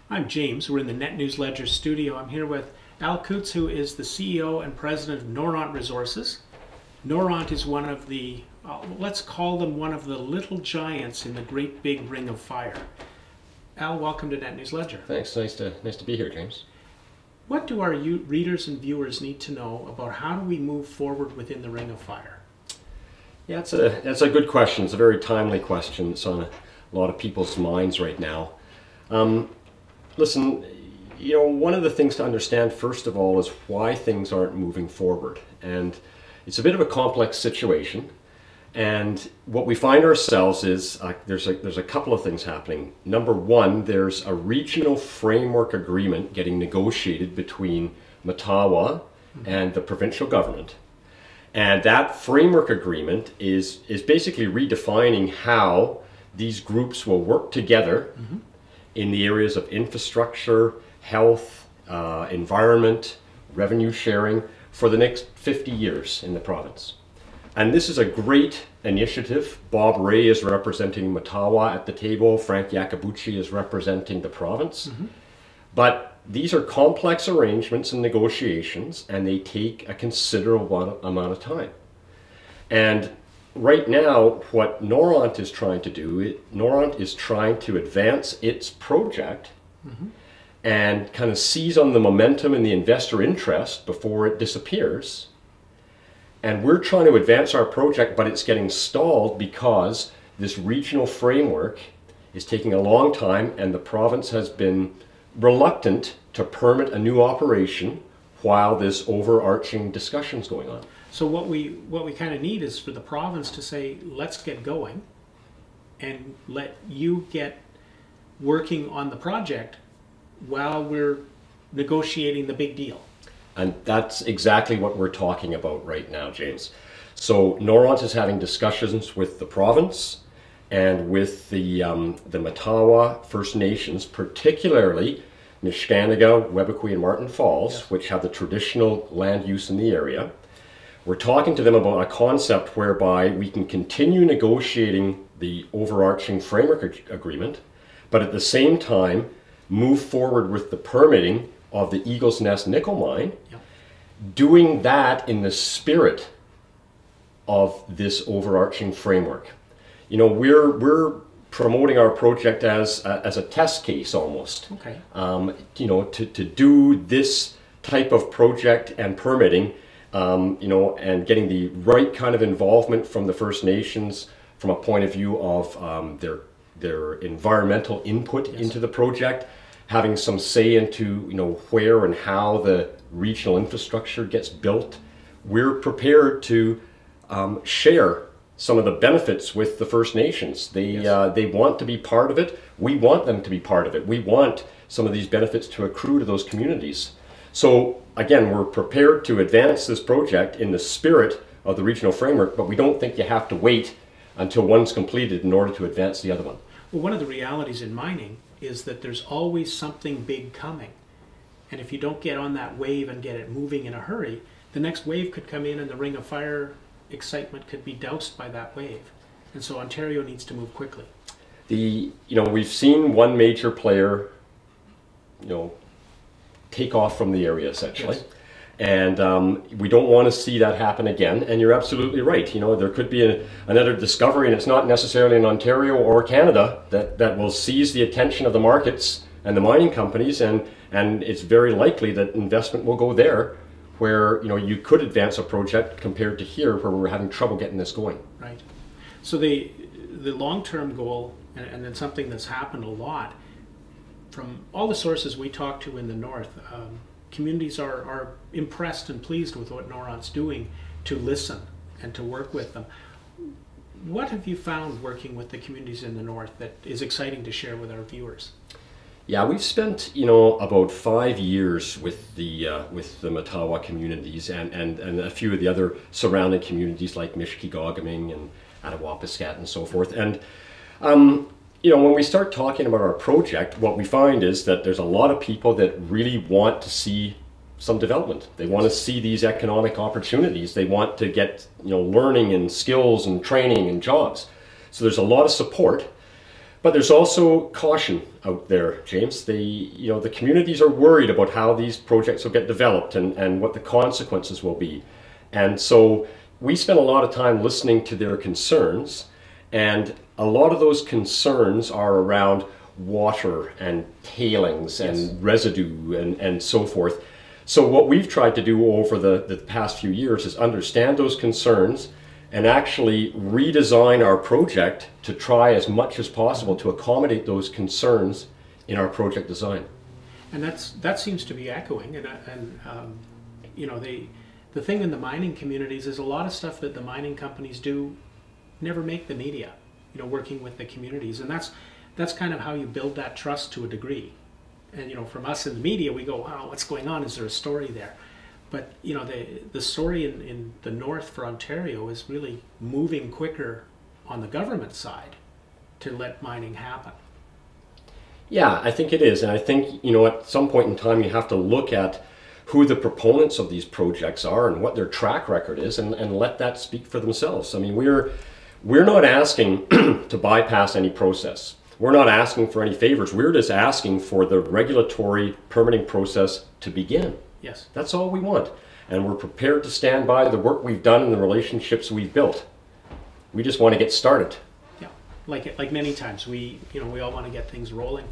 I'm James. We're in the NetNewsLedger studio. I'm here with Al Coutts, who is the CEO and president of Noront Resources. Noront is one of the, let's call them one of the little giants in the great big ring of fire. Al, welcome to NetNewsLedger. Thanks. Nice to be here, James. What do our readers and viewers need to know about how do we move forward within the ring of fire? Yeah, that's a good question. It's a very timely question. It's on a lot of people's minds right now. Listen, one of the things to understand, first of all, is why things aren't moving forward. And it's a bit of a complex situation. And what we find ourselves is there's a couple of things happening. Number one, there's a regional framework agreement getting negotiated between Mattawa and the provincial government. And that framework agreement is basically redefining how these groups will work together in the areas of infrastructure, health, environment, revenue sharing for the next 50 years in the province. And this is a great initiative. Bob Ray is representing Mattawa at the table. Frank Iacobucci is representing the province. But these are complex arrangements and negotiations, and they take a considerable amount of time. And right now, what Noront is trying to do, Noront is trying to advance its project and kind of seize on the momentum and the investor interest before it disappears. And we're trying to advance our project, but it's getting stalled because this regional framework is taking a long time, and the province has been reluctant to permit a new operation while this overarching discussion is going on. So what we kind of need is for the province to say, let's get going and let you get working on the project while we're negotiating the big deal. And that's exactly what we're talking about right now, James. So Noront is having discussions with the province and with the Mattawa First Nations, particularly Nishnawbe, Webequie, and Martin Falls, which have the traditional land use in the area. We're talking to them about a concept whereby we can continue negotiating the overarching framework agreement, but at the same time move forward with the permitting of the Eagle's Nest nickel mine, doing that in the spirit of this overarching framework. We're promoting our project as a test case almost. Okay. To do this type of project and permitting, and getting the right kind of involvement from the First Nations from a point of view of their environmental input into the project, having some say into where and how the regional infrastructure gets built. We're prepared to share some of the benefits with the First Nations. They want to be part of it. We want them to be part of it. We want some of these benefits to accrue to those communities. So again, we're prepared to advance this project in the spirit of the regional framework, but we don't think you have to wait until one's completed in order to advance the other one. Well, one of the realities in mining is that there's always something big coming. And if you don't get on that wave and get it moving in a hurry, the next wave could come in and the ring of fire excitement could be doused by that wave. And so Ontario needs to move quickly. We've seen one major player, take off from the area essentially. Yes. And we don't want to see that happen again. And you're absolutely right. There could be another discovery, and it's not necessarily in Ontario or Canada that will seize the attention of the markets and the mining companies. And it's very likely that investment will go there, where you could advance a project compared to here, where we're having trouble getting this going. Right. So the long-term goal, and then something that's happened a lot from all the sources we talk to in the north. Communities are impressed and pleased with what Noront's doing to listen and to work with them. What have you found working with the communities in the north that is exciting to share with our viewers? Yeah, we've spent about 5 years with the Mattawa communities and a few of the other surrounding communities like Mishkegaugaming and Attawapiskat and so forth. And when we start talking about our project, what we find is that there's a lot of people that really want to see some development. They want to see these economic opportunities. They want to get learning and skills and training and jobs. So there's a lot of support. But there's also caution out there, James. The communities are worried about how these projects will get developed and what the consequences will be. And so we spend a lot of time listening to their concerns, and a lot of those concerns are around water and tailings and residue and so forth. So what we've tried to do over the past few years is understand those concerns and actually redesign our project to try as much as possible to accommodate those concerns in our project design. And that seems to be echoing. You know, the thing in the mining communities is a lot of stuff that the mining companies do never make the media. You know, working with the communities, and that's kind of how you build that trust to a degree. And you know, from us in the media, we go, "Wow, what's going on? Is there a story there?" But you know, the story in the north for Ontario is really moving quicker on the government side to let mining happen. Yeah, I think it is, and I think, you know, at some point in time you have to look at who the proponents of these projects are and what their track record is, and let that speak for themselves. I mean, we're not asking to bypass any process. We're not asking for any favors. We're just asking for the regulatory permitting process to begin. Yes. That's all we want. And we're prepared to stand by the work we've done and the relationships we've built. We just want to get started. Yeah. Like many times, we all want to get things rolling.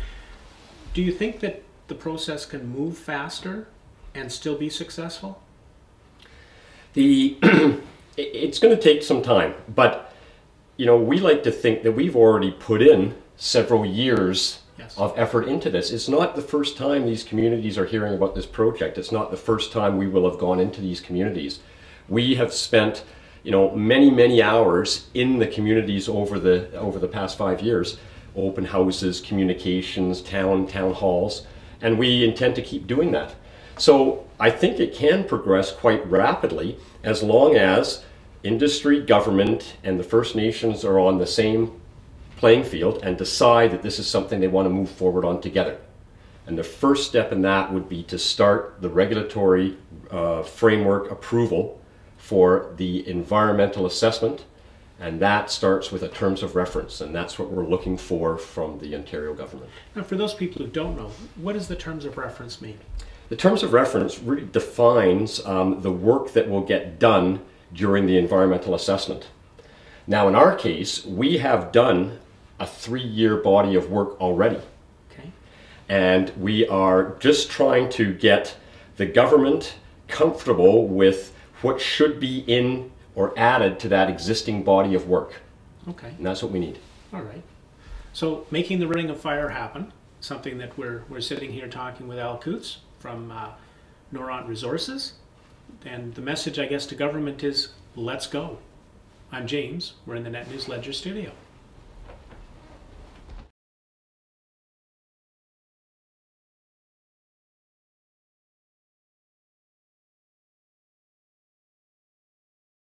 Do you think that the process can move faster and still be successful? It's going to take some time, but you know, we like to think that we've already put in several years of effort into this. It's not the first time these communities are hearing about this project. It's not the first time we will have gone into these communities. We have spent, you know, many hours in the communities over the past 5 years, open houses, communications, town halls, and we intend to keep doing that. So I think it can progress quite rapidly as long as industry, government, and the First Nations are on the same playing field and decide that this is something they want to move forward on together. And the first step in that would be to start the regulatory framework approval for the environmental assessment, and that starts with a terms of reference, and that's what we're looking for from the Ontario government. Now, for those people who don't know, what does the terms of reference mean? The terms of reference really defines the work that will get done during the environmental assessment. Now, in our case, we have done a 3-year body of work already. Okay. And we are just trying to get the government comfortable with what should be in or added to that existing body of work. Okay. And that's what we need. All right. So making the Ring of Fire happen, something that we're sitting here talking with Al Coutts from Noront Resources. And the message, I guess, to government is, let's go. I'm James. We're in the NetNewsLedger studio.